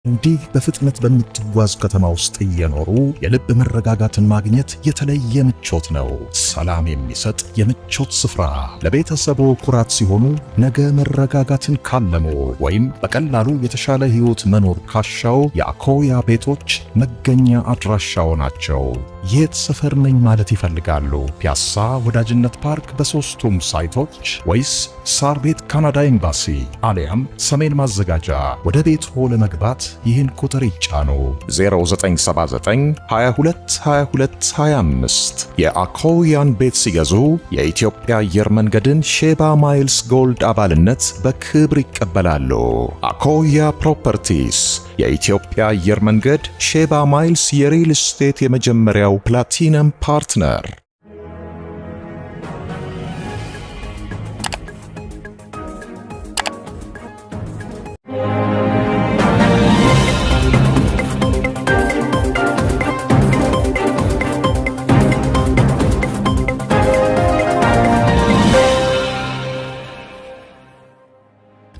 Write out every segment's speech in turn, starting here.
እንዲህ በፍጥነት በምትጓዝ ከተማ ውስጥ እየኖሩ የልብ መረጋጋትን ማግኘት የተለየ ምቾት ነው። ሰላም የሚሰጥ የምቾት ስፍራ ለቤተሰቦ ኩራት ሲሆኑ ነገ መረጋጋትን ካለሙ ወይም በቀላሉ የተሻለ ህይወት መኖር ካሻው የአኮያ ቤቶች መገኛ አድራሻው ናቸው። የት ሰፈር ነኝ ማለት ይፈልጋሉ? ፒያሳ ወዳጅነት ፓርክ በሶስቱም ሳይቶች ወይስ ሳር ቤት ካናዳ ኤምባሲ አሊያም ሰሜን ማዘጋጃ? ወደ ቤትዎ ለመግባት ይህን ቁጥር ይጫኑ 0979 22 22 25። የአኮያን ቤት ሲገዙ የኢትዮጵያ አየር መንገድን ሼባ ማይልስ ጎልድ አባልነት በክብር ይቀበላሉ። አኮያ ፕሮፐርቲስ የኢትዮጵያ አየር መንገድ ሼባ ማይልስ የሪል ስቴት የመጀመሪያው ፕላቲነም ፓርትነር።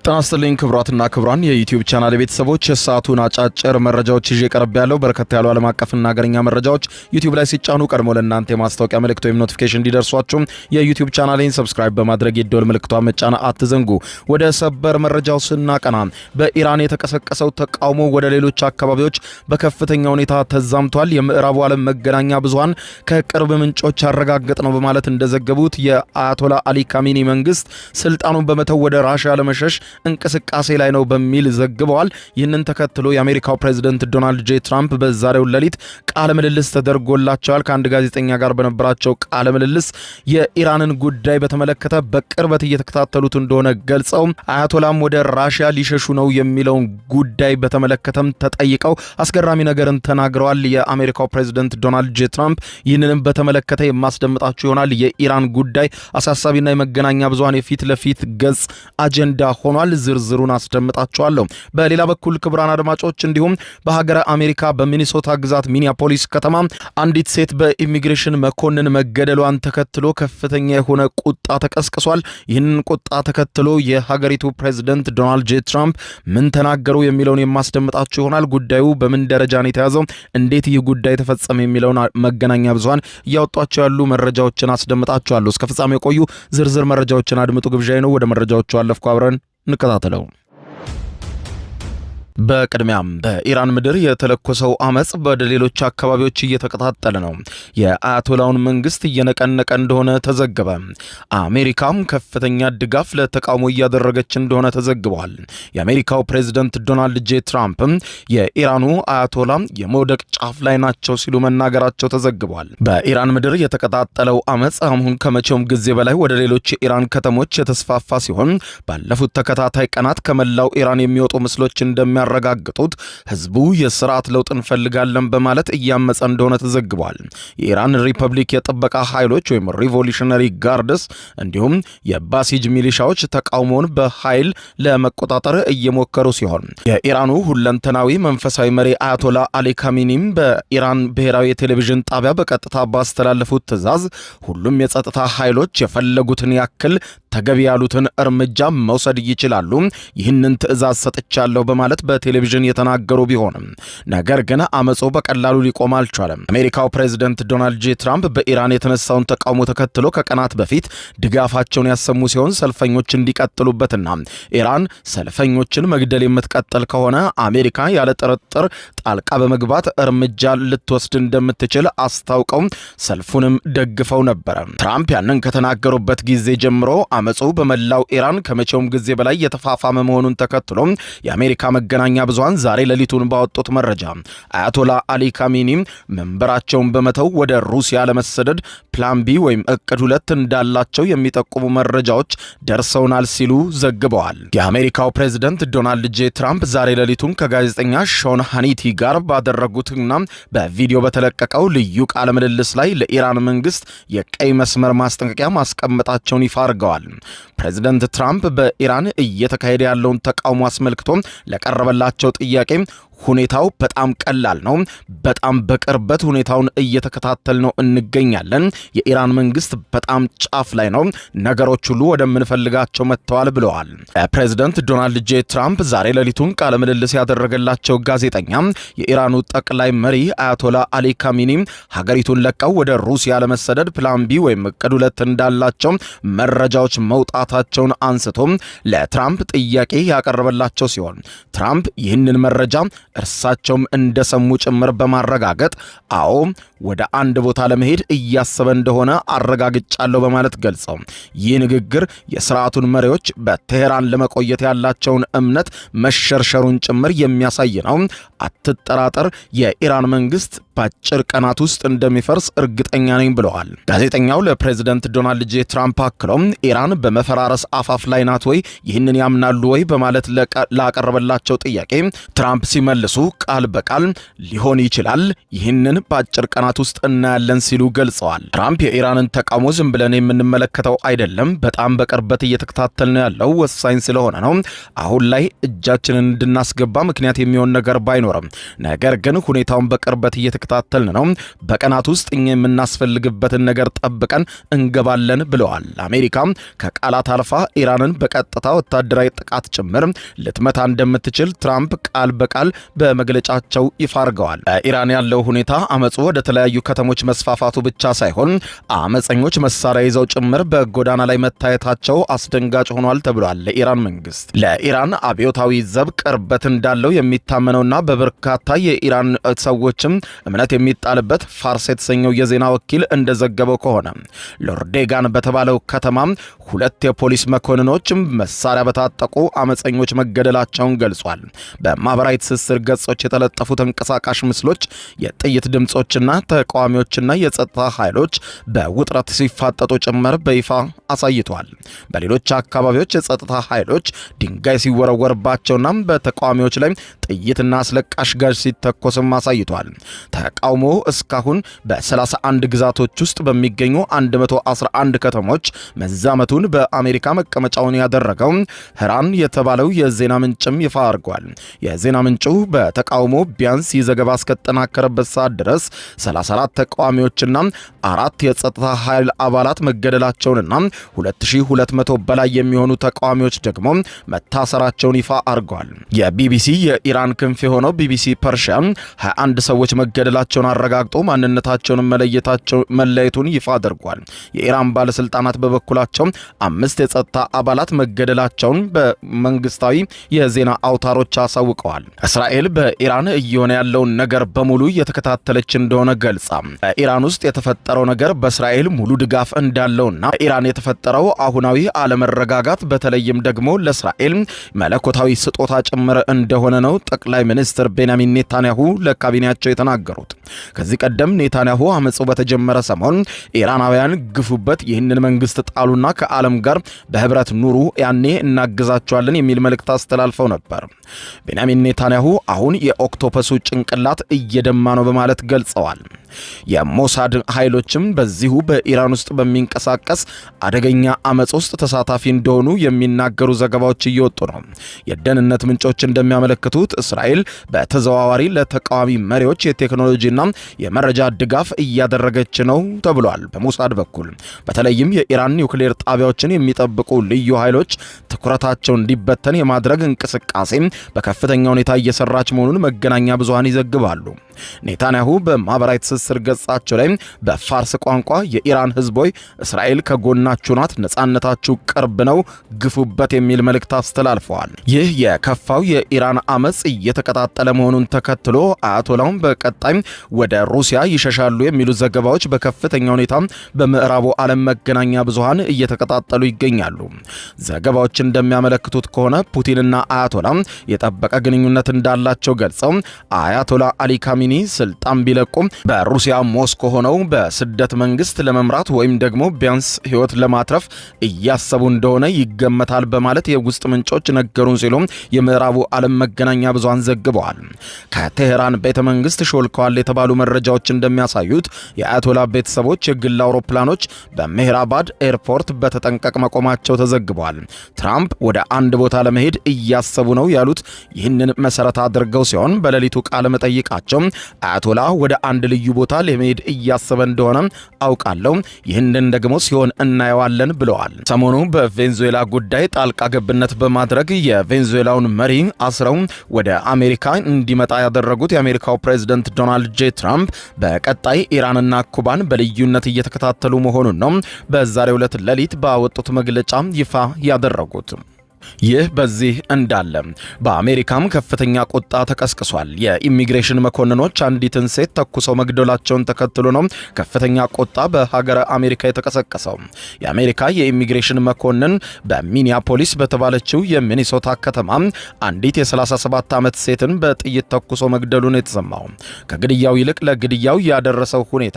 ተናስተልኝ ክብራትና ክብራን የዩቲዩብ ቻናል ቤተሰቦች የሰዓቱን አጫጭር መረጃዎች ይዤ ቀርብ ያለው በርከት ያሉ ዓለም አቀፍና ሀገርኛ መረጃዎች ዩቲዩብ ላይ ሲጫኑ ቀድሞ ለእናንተ የማስታወቂያ መልእክት ወይም ኖቲፊኬሽን እንዲደርሷችሁ የዩቲዩብ ቻናሌን ሰብስክራይብ በማድረግ የደወል ምልክቷን መጫን አትዘንጉ። ወደ ሰበር መረጃው ስናቀና በኢራን የተቀሰቀሰው ተቃውሞ ወደ ሌሎች አካባቢዎች በከፍተኛ ሁኔታ ተዛምቷል። የምዕራቡ ዓለም መገናኛ ብዙሃን ከቅርብ ምንጮች ያረጋገጥ ነው በማለት እንደዘገቡት የአያቶላ አሊ ካሚኒ መንግስት ስልጣኑን በመተው ወደ ራሽያ ለመሸሽ እንቅስቃሴ ላይ ነው በሚል ዘግበዋል። ይህንን ተከትሎ የአሜሪካው ፕሬዝዳንት ዶናልድ ጄ ትራምፕ በዛሬው ሌሊት ቃለ ምልልስ ተደርጎላቸዋል። ከአንድ ጋዜጠኛ ጋር በነበራቸው ቃለ ምልልስ የኢራንን ጉዳይ በተመለከተ በቅርበት እየተከታተሉት እንደሆነ ገልጸው አያቶላም ወደ ራሽያ ሊሸሹ ነው የሚለውን ጉዳይ በተመለከተም ተጠይቀው አስገራሚ ነገርን ተናግረዋል። የአሜሪካው ፕሬዝዳንት ዶናልድ ጄ ትራምፕ ይህንንም በተመለከተ የማስደምጣችሁ ይሆናል። የኢራን ጉዳይ አሳሳቢና የመገናኛ ብዙሃን የፊት ለፊት ገጽ አጀንዳ ሆኗል። ዝርዝሩን አስደምጣቸዋለሁ። በሌላ በኩል ክቡራን አድማጮች እንዲሁም በሀገረ አሜሪካ በሚኒሶታ ግዛት ሚኒያፖሊስ ከተማ አንዲት ሴት በኢሚግሬሽን መኮንን መገደሏን ተከትሎ ከፍተኛ የሆነ ቁጣ ተቀስቅሷል። ይህንን ቁጣ ተከትሎ የሀገሪቱ ፕሬዝዳንት ዶናልድ ጄ ትራምፕ ምን ተናገሩ የሚለውን የማስደምጣችሁ ይሆናል። ጉዳዩ በምን ደረጃ ነው የተያዘው፣ እንዴት ይህ ጉዳይ ተፈጸመ የሚለውን መገናኛ ብዙሃን እያወጧቸው ያሉ መረጃዎችን አስደምጣችኋለሁ። እስከ ፍጻሜው ቆዩ። ዝርዝር መረጃዎችን አድምጡ ግብዣዬ ነው። ወደ መረጃዎቹ አለፍኩ። አብረን እንከታተለው። በቅድሚያም በኢራን ምድር የተለኮሰው አመጽ ወደ ሌሎች አካባቢዎች እየተቀጣጠለ ነው። የአያቶላውን መንግስት እየነቀነቀ እንደሆነ ተዘገበ። አሜሪካም ከፍተኛ ድጋፍ ለተቃውሞ እያደረገች እንደሆነ ተዘግቧል። የአሜሪካው ፕሬዝዳንት ዶናልድ ጄ ትራምፕ የኢራኑ አያቶላ የመውደቅ ጫፍ ላይ ናቸው ሲሉ መናገራቸው ተዘግቧል። በኢራን ምድር የተቀጣጠለው አመጽ አሁን ከመቼውም ጊዜ በላይ ወደ ሌሎች የኢራን ከተሞች የተስፋፋ ሲሆን ባለፉት ተከታታይ ቀናት ከመላው ኢራን የሚወጡ ምስሎች እንደሚያረጋግጡት ህዝቡ የስርዓት ለውጥ እንፈልጋለን በማለት እያመጸ እንደሆነ ተዘግቧል። የኢራን ሪፐብሊክ የጥበቃ ኃይሎች ወይም ሪቮሉሽነሪ ጋርድስ እንዲሁም የባሲጅ ሚሊሻዎች ተቃውሞውን በኃይል ለመቆጣጠር እየሞከሩ ሲሆን የኢራኑ ሁለንተናዊ መንፈሳዊ መሪ አያቶላ አሊ ካሚኒም በኢራን ብሔራዊ የቴሌቪዥን ጣቢያ በቀጥታ ባስተላለፉት ትዕዛዝ ሁሉም የጸጥታ ኃይሎች የፈለጉትን ያክል ተገቢ ያሉትን እርምጃ መውሰድ ይችላሉ፣ ይህንን ትዕዛዝ ሰጥቻለሁ በማለት በቴሌቪዥን የተናገሩ ቢሆንም ነገር ግን አመጾ በቀላሉ ሊቆም አልቻለም። አሜሪካው ፕሬዝዳንት ዶናልድ ጄ ትራምፕ በኢራን የተነሳውን ተቃውሞ ተከትሎ ከቀናት በፊት ድጋፋቸውን ያሰሙ ሲሆን ሰልፈኞች እንዲቀጥሉበትና ኢራን ሰልፈኞችን መግደል የምትቀጥል ከሆነ አሜሪካ ያለ ጥርጥር ጣልቃ በመግባት እርምጃ ልትወስድ እንደምትችል አስታውቀው ሰልፉንም ደግፈው ነበር። ትራምፕ ያንን ከተናገሩበት ጊዜ ጀምሮ አመጹ በመላው ኢራን ከመቼውም ጊዜ በላይ የተፋፋመ መሆኑን ተከትሎ የአሜሪካ መገናኛ ብዙሃን ዛሬ ሌሊቱን ባወጡት መረጃ አያቶላ አሊ ካሚኒ መንበራቸውን በመተው ወደ ሩሲያ ለመሰደድ ፕላን ቢ ወይም እቅድ 2 እንዳላቸው የሚጠቁሙ መረጃዎች ደርሰውናል ሲሉ ዘግበዋል። የአሜሪካው ፕሬዝዳንት ዶናልድ ጄ ትራምፕ ዛሬ ሌሊቱን ከጋዜጠኛ ሾን ሃኒቲ ጋር ባደረጉትና በቪዲዮ በተለቀቀው ልዩ ቃለ ምልልስ ላይ ለኢራን መንግስት የቀይ መስመር ማስጠንቀቂያ ማስቀመጣቸውን ይፋ አድርገዋል። ፕሬዝዳንት ትራምፕ በኢራን እየተካሄደ ያለውን ተቃውሞ አስመልክቶ ለቀረበላቸው ጥያቄ ሁኔታው በጣም ቀላል ነው። በጣም በቅርበት ሁኔታውን እየተከታተልነው እንገኛለን። የኢራን መንግስት በጣም ጫፍ ላይ ነው። ነገሮች ሁሉ ወደምንፈልጋቸው መጥተዋል ብለዋል። ፕሬዝዳንት ዶናልድ ጄ ትራምፕ ዛሬ ሌሊቱን ቃለ ምልልስ ያደረገላቸው ጋዜጠኛ የኢራኑ ጠቅላይ መሪ አያቶላ አሊ ካሚኒ ሀገሪቱን ለቀው ወደ ሩሲያ ለመሰደድ ፕላን ቢ ወይም እቅድ 2 እንዳላቸው መረጃዎች መውጣታቸውን አንስቶ ለትራምፕ ጥያቄ ያቀረበላቸው ሲሆን ትራምፕ ይህንን መረጃ እርሳቸውም እንደሰሙ ጭምር በማረጋገጥ አዎ ወደ አንድ ቦታ ለመሄድ እያሰበ እንደሆነ አረጋግጫለሁ በማለት ገልጸው ይህ ንግግር የሥርዓቱን መሪዎች በቴህራን ለመቆየት ያላቸውን እምነት መሸርሸሩን ጭምር የሚያሳይ ነው። አትጠራጠር፣ የኢራን መንግስት በአጭር ቀናት ውስጥ እንደሚፈርስ እርግጠኛ ነኝ ብለዋል። ጋዜጠኛው ለፕሬዝዳንት ዶናልድ ጄ ትራምፕ አክሎም ኢራን በመፈራረስ አፋፍ ላይ ናት ወይ? ይህንን ያምናሉ ወይ? በማለት ላቀረበላቸው ጥያቄ ትራምፕ ሲመልሱ ቃል በቃል ሊሆን ይችላል፣ ይህንን በአጭር ቀናት ውስጥ እናያለን ሲሉ ገልጸዋል። ትራምፕ የኢራንን ተቃውሞ ዝም ብለን የምንመለከተው አይደለም፣ በጣም በቅርበት እየተከታተልን ያለው ወሳኝ ስለሆነ ነው። አሁን ላይ እጃችንን እንድናስገባ ምክንያት የሚሆን ነገር ባይኖርም ነገር ግን ሁኔታውን በቅርበት እየተከታተልን ነው። በቀናት ውስጥ እኛ የምናስፈልግበትን ነገር ጠብቀን እንገባለን ብለዋል። አሜሪካ ከቃላት አልፋ ኢራንን በቀጥታ ወታደራዊ ጥቃት ጭምር ልትመታ እንደምትችል ትራምፕ ቃል በቃል በመግለጫቸው ይፋ አድርገዋል። ኢራን ያለው ሁኔታ አመጹ ወደ ተለያዩ ከተሞች መስፋፋቱ ብቻ ሳይሆን አመፀኞች መሳሪያ ይዘው ጭምር በጎዳና ላይ መታየታቸው አስደንጋጭ ሆኗል ተብሏል። ለኢራን መንግስት ለኢራን አብዮታዊ ዘብ ቅርበት እንዳለው የሚታመነውና በበርካታ የኢራን ሰዎችም እምነት የሚጣልበት ፋርስ የተሰኘው የዜና ወኪል እንደዘገበው ከሆነ ሎርዴጋን በተባለው ከተማ 2 የፖሊስ መኮንኖች መሳሪያ በታጠቁ አመፀኞች መገደላቸውን ገልጿል። በማህበራዊ ትስስር ገጾች የተለጠፉ ተንቀሳቃሽ ምስሎች የጥይት ድምጾችና ተቃዋሚዎችና የጸጥታ ኃይሎች በውጥረት ሲፋጠጡ ጭምር በይፋ አሳይቷል። በሌሎች አካባቢዎች የጸጥታ ኃይሎች ድንጋይ ሲወረወርባቸውና በተቃዋሚዎች ላይ ጥይትና አስለቃሽ ጋዝ ሲተኮስም አሳይቷል። ተቃውሞ እስካሁን በ31 ግዛቶች ውስጥ በሚገኙ 111 ከተሞች መዛመቱን በአሜሪካ መቀመጫውን ያደረገው ህራን የተባለው የዜና ምንጭም ይፋ አድርጓል። የዜና ምንጩ በተቃውሞ ቢያንስ ዘገባ እስከተጠናከረበት ሰዓት ድረስ 34 ተቃዋሚዎችና 4 የጸጥታ ኃይል አባላት መገደላቸውንና 2200 በላይ የሚሆኑ ተቃዋሚዎች ደግሞ መታሰራቸውን ይፋ አድርጓል። የቢቢሲ የኢራን ክንፍ የሆነው ቢቢሲ ፐርሺያ 21 ሰዎች መገደላቸውን አረጋግጦ ማንነታቸውን መለየቱን ይፋ አድርጓል። የኢራን ባለስልጣናት በበኩላቸው 5 የጸጥታ አባላት መገደላቸውን በመንግስታዊ የዜና አውታሮች አሳውቀዋል። እስራኤል በኢራን እየሆነ ያለውን ነገር በሙሉ እየተከታተለች እንደሆነ ገልጻ ኢራን ውስጥ የተፈጠረው ነገር በእስራኤል ሙሉ ድጋፍ እንዳለውና ኢራን የተፈጠረው አሁናዊ አለመረጋጋት በተለይም ደግሞ ለእስራኤል መለኮታዊ ስጦታ ጭምር እንደሆነ ነው ጠቅላይ ሚኒስትር ቤንያሚን ኔታንያሁ ለካቢኔያቸው የተናገሩት። ከዚህ ቀደም ኔታንያሁ አመጹ በተጀመረ ሰሞን ኢራናውያን ግፉበት፣ ይህንን መንግስት ጣሉና ከዓለም ጋር በህብረት ኑሩ፣ ያኔ እናግዛቸዋለን የሚል መልእክት አስተላልፈው ነበር። ቤንያሚን ኔታንያሁ አሁን የኦክቶፐሱ ጭንቅላት እየደማ ነው በማለት ገልጸዋል። የሞሳድ ኃይሎችም በዚሁ በኢራን ውስጥ በሚንቀሳቀስ አደገኛ አመጽ ውስጥ ተሳታፊ እንደሆኑ የሚናገሩ ዘገባዎች እየወጡ ነው። የደህንነት ምንጮች እንደሚያመለክቱት እስራኤል በተዘዋዋሪ ለተቃዋሚ መሪዎች የቴክኖሎጂና የመረጃ ድጋፍ እያደረገች ነው ተብሏል። በሞሳድ በኩል በተለይም የኢራን ኒውክሌር ጣቢያዎችን የሚጠብቁ ልዩ ኃይሎች ትኩረታቸው እንዲበተን የማድረግ እንቅስቃሴ በከፍተኛ ሁኔታ እየሰራች መሆኑን መገናኛ ብዙሃን ይዘግባሉ። ኔታንያሁ በማህበራዊ ትስስር ገጻቸው ላይ በፋርስ ቋንቋ የኢራን ህዝቦች እስራኤል ከጎናችሁ ናት፣ ነጻነታችሁ ቅርብ ነው፣ ግፉበት የሚል መልእክት አስተላልፈዋል። ይህ የከፋው የኢራን አመጽ እየተቀጣጠለ መሆኑን ተከትሎ አያቶላውን በቀጣይ ወደ ሩሲያ ይሸሻሉ የሚሉ ዘገባዎች በከፍተኛ ሁኔታ በምዕራቡ ዓለም መገናኛ ብዙሃን እየተቀጣጠሉ ይገኛሉ። ዘገባዎች እንደሚያመለክቱት ከሆነ ፑቲንና አያቶላ የጠበቀ ግንኙነት እንዳላቸው ገልጸው አያቶላ አሊ ካሚኒ ካሚኒ ስልጣን ቢለቁም በሩሲያ ሞስኮ ሆነው በስደት መንግስት ለመምራት ወይም ደግሞ ቢያንስ ህይወት ለማትረፍ እያሰቡ እንደሆነ ይገመታል በማለት የውስጥ ምንጮች ነገሩን ሲሉ የምዕራቡ ዓለም መገናኛ ብዙሃን ዘግበዋል። ከቴሄራን ቤተ መንግስት ሾልከዋል የተባሉ መረጃዎች እንደሚያሳዩት የአያቶላ ቤተሰቦች የግል አውሮፕላኖች በሜህራባድ ኤርፖርት በተጠንቀቅ መቆማቸው ተዘግበዋል። ትራምፕ ወደ አንድ ቦታ ለመሄድ እያሰቡ ነው ያሉት ይህንን መሰረት አድርገው ሲሆን በሌሊቱ ቃለ መጠይቃቸው አያቶላ ወደ አንድ ልዩ ቦታ ለመሄድ እያሰበ እንደሆነ አውቃለሁ፣ ይህንን ደግሞ ሲሆን እናየዋለን ብለዋል። ሰሞኑ በቬንዙዌላ ጉዳይ ጣልቃ ገብነት በማድረግ የቬንዙዌላውን መሪ አስረው ወደ አሜሪካ እንዲመጣ ያደረጉት የአሜሪካው ፕሬዝዳንት ዶናልድ ጄ ትራምፕ በቀጣይ ኢራንና ኩባን በልዩነት እየተከታተሉ መሆኑን ነው በዛሬው ዕለት ሌሊት ባወጡት መግለጫ ይፋ ያደረጉት። ይህ በዚህ እንዳለ በአሜሪካም ከፍተኛ ቁጣ ተቀስቅሷል። የኢሚግሬሽን መኮንኖች አንዲትን ሴት ተኩሰው መግደላቸውን ተከትሎ ነው ከፍተኛ ቁጣ በሀገረ አሜሪካ የተቀሰቀሰው። የአሜሪካ የኢሚግሬሽን መኮንን በሚኒያፖሊስ በተባለችው የሚኒሶታ ከተማ አንዲት የ37 ዓመት ሴትን በጥይት ተኩሶ መግደሉን የተሰማው። ከግድያው ይልቅ ለግድያው ያደረሰው ሁኔታ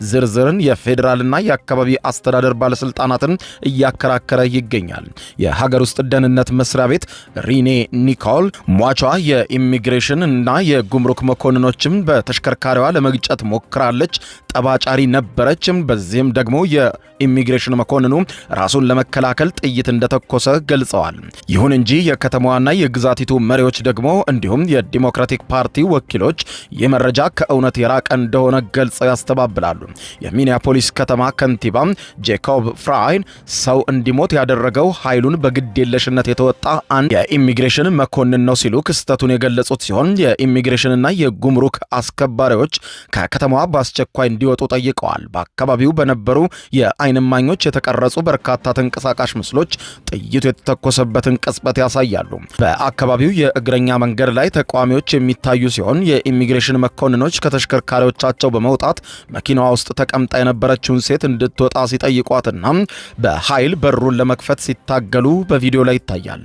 ዝርዝርን የፌዴራልና የአካባቢ አስተዳደር ባለስልጣናትን እያከራከረ ይገኛል። የሀገር ውስጥ ደህንነት መስሪያ ቤት ሪኔ ኒኮል ሟቿ የኢሚግሬሽን እና የጉምሩክ መኮንኖችም በተሽከርካሪዋ ለመግጨት ሞክራለች፣ ጠባጫሪ ነበረችም። በዚህም ደግሞ የኢሚግሬሽን መኮንኑ ራሱን ለመከላከል ጥይት እንደተኮሰ ገልጸዋል። ይሁን እንጂ የከተማዋና የግዛቲቱ መሪዎች ደግሞ እንዲሁም የዲሞክራቲክ ፓርቲ ወኪሎች ይህ መረጃ ከእውነት የራቀ እንደሆነ ገልጸው ያስተባብላሉ። የሚኒያፖሊስ ከተማ ከንቲባ ጄኮብ ፍራይን ሰው እንዲሞት ያደረገው ኃይሉን በግዴለሽነት የተወጣ አንድ የኢሚግሬሽን መኮንን ነው ሲሉ ክስተቱን የገለጹት ሲሆን የኢሚግሬሽንና የጉምሩክ አስከባሪዎች ከከተማዋ በአስቸኳይ እንዲወጡ ጠይቀዋል። በአካባቢው በነበሩ የዓይን እማኞች የተቀረጹ በርካታ ተንቀሳቃሽ ምስሎች ጥይቱ የተተኮሰበትን ቅጽበት ያሳያሉ። በአካባቢው የእግረኛ መንገድ ላይ ተቃዋሚዎች የሚታዩ ሲሆን የኢሚግሬሽን መኮንኖች ከተሽከርካሪዎቻቸው በመውጣት መኪናዋ ውስጥ ተቀምጣ የነበረችውን ሴት እንድትወጣ ሲጠይቋትና በኃይል በሩን ለመክፈት ሲታገሉ በቪዲዮ ላይ ይታያል።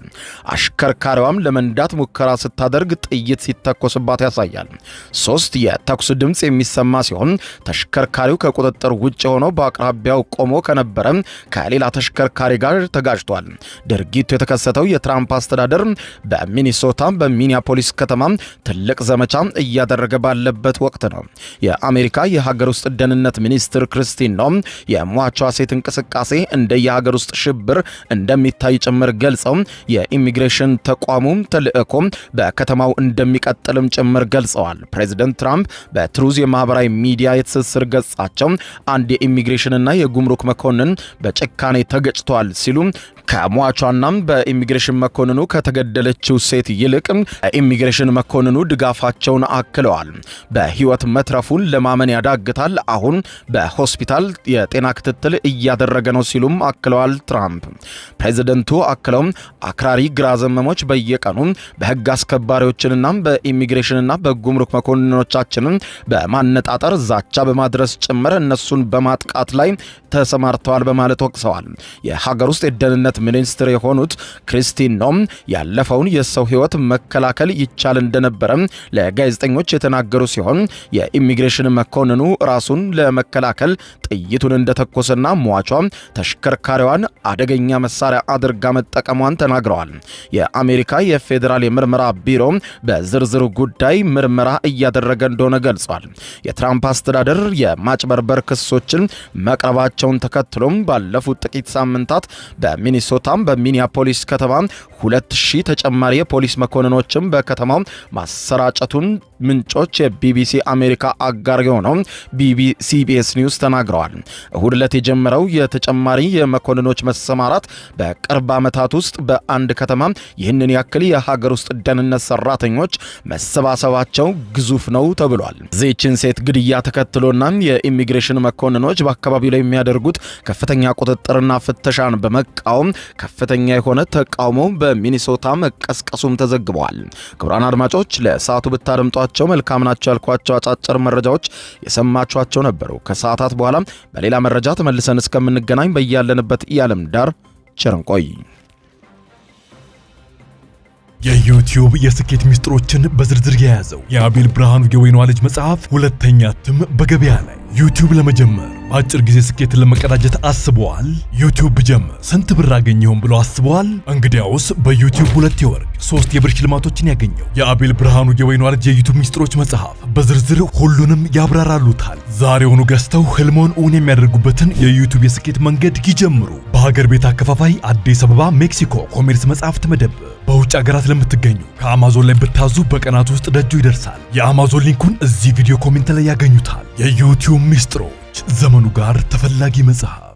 አሽከርካሪዋም ለመንዳት ሙከራ ስታደርግ ጥይት ሲተኮስባት ያሳያል። 3 የተኩስ ድምጽ የሚሰማ ሲሆን ተሽከርካሪው ከቁጥጥር ውጭ ሆኖ በአቅራቢያው ቆሞ ከነበረ ከሌላ ተሽከርካሪ ጋር ተጋጭቷል። ድርጊቱ የተከሰተው የትራምፕ አስተዳደር በሚኒሶታ በሚኒያፖሊስ ከተማ ትልቅ ዘመቻ እያደረገ ባለበት ወቅት ነው። የአሜሪካ የሀገር ውስጥ ደህንነት ሚኒስትር ክሪስቲን ኖም የሟቿ ሴት እንቅስቃሴ እንደ የሀገር ውስጥ ሽብር እንደሚታይ ጭምር ገልጸው የኢሚግሬሽን ተቋሙ ተልእኮ በከተማው እንደሚቀጥልም ጭምር ገልጸዋል። ፕሬዚደንት ትራምፕ በትሩዝ የማህበራዊ ሚዲያ የትስስር ገጻቸው አንድ የኢሚግሬሽንና የጉምሩክ መኮንን በጭካኔ ተገጭቷል ሲሉ ከሟቿና በኢሚግሬሽን መኮንኑ ከተገደለችው ሴት ይልቅ ኢሚግሬሽን መኮንኑ ድጋፋቸውን አክለዋል። በህይወት መትረፉን ለማመን ያዳግታል። አሁን በሆስፒታል የጤና ክትትል እያደረገ ነው ሲሉም አክለዋል። ትራምፕ ፕሬዚደንቱ አክለው አክራሪ ግራ ዘመሞች በየቀኑ በህግ አስከባሪዎችንና በኢሚግሬሽንና በጉምሩክ መኮንኖቻችንን በማነጣጠር ዛቻ በማድረስ ጭምር እነሱን በማጥቃት ላይ ተሰማርተዋል በማለት ወቅሰዋል። የሀገር ውስጥ የደህንነት ሚኒስትር የሆኑት ክሪስቲን ኖም ያለፈውን የሰው ህይወት መከላከል ይቻል እንደነበረ ለጋዜጠኞች የተናገሩ ሲሆን የኢሚግሬሽን መኮንኑ ራሱን ለመከላከል ጥይቱን እንደተኮሰና ሟቿ ተሽከርካሪዋን አደገኛ መሳሪያ አድርጋ መጠቀሟን ተናግረዋል። የአሜሪካ የፌዴራል የምርመራ ቢሮ በዝርዝሩ ጉዳይ ምርመራ እያደረገ እንደሆነ ገልጿል። የትራምፕ አስተዳደር የማጭበርበር ክሶችን መቅረባቸውን ተከትሎም ባለፉት ጥቂት ሳምንታት በሚኒሶታም በሚኒያፖሊስ ከተማ 2000 ተጨማሪ የፖሊስ መኮንኖችም በከተማው ማሰራጨቱን ምንጮች የቢቢሲ አሜሪካ አጋር የሆነው ሲቢኤስ ኒውስ ተናግረዋል። እሁድ ዕለት የጀመረው የተጨማሪ የመኮንኖች መሰማራት በቅርብ ዓመታት ውስጥ በአንድ ከተማ ይህንን ያክል የሀገር ውስጥ ደህንነት ሰራተኞች መሰባሰባቸው ግዙፍ ነው ተብሏል። ዚህችን ሴት ግድያ ተከትሎና የኢሚግሬሽን መኮንኖች በአካባቢው ላይ የሚያደርጉት ከፍተኛ ቁጥጥርና ፍተሻን በመቃወም ከፍተኛ የሆነ ተቃውሞ በሚኒሶታ መቀስቀሱም ተዘግበዋል። ክቡራን አድማጮች ለሰዓቱ ብታደምጧቸው መልካም ናቸው ያልኳቸው አጫጭር መረጃዎች የሰማችኋቸው ነበሩ። ከሰዓታት በኋላ በሌላ መረጃ ተመልሰን እስከምንገናኝ በያለንበት የዓለም ዳር ቸር እንቆይ። የዩቲዩብ የስኬት ሚስጥሮችን በዝርዝር የያዘው የአቤል ብርሃኑ የወይኗ ልጅ መጽሐፍ ሁለተኛ እትም በገበያ ላይ። ዩቲዩብ ለመጀመር በአጭር ጊዜ ስኬትን ለመቀዳጀት አስበዋል? ዩቲዩብ ብጀምር ስንት ብር አገኘሁም ብሎ አስበዋል? እንግዲያውስ በዩቲዩብ 2 የወርቅ 3 የብር ሽልማቶችን ያገኘው የአቤል ብርሃኑ የወይኗ ልጅ የዩቲዩብ ሚስጥሮች መጽሐፍ በዝርዝር ሁሉንም ያብራራሉታል። ዛሬውኑ ገዝተው ህልሞን እውን የሚያደርጉበትን የዩቲዩብ የስኬት መንገድ ይጀምሩ። በሀገር ቤት አከፋፋይ አዲስ አበባ ሜክሲኮ ኮሜርስ መጽሐፍት መደብር። በውጭ ሀገራት ለምትገኙ ከአማዞን ላይ ብታዙ በቀናት ውስጥ ደጁ ይደርሳል። የአማዞን ሊንኩን እዚህ ቪዲዮ ኮሜንት ላይ ያገኙታል። የዩቲዩብ ሚስጥሮች፣ ዘመኑ ጋር ተፈላጊ መጽሐፍ።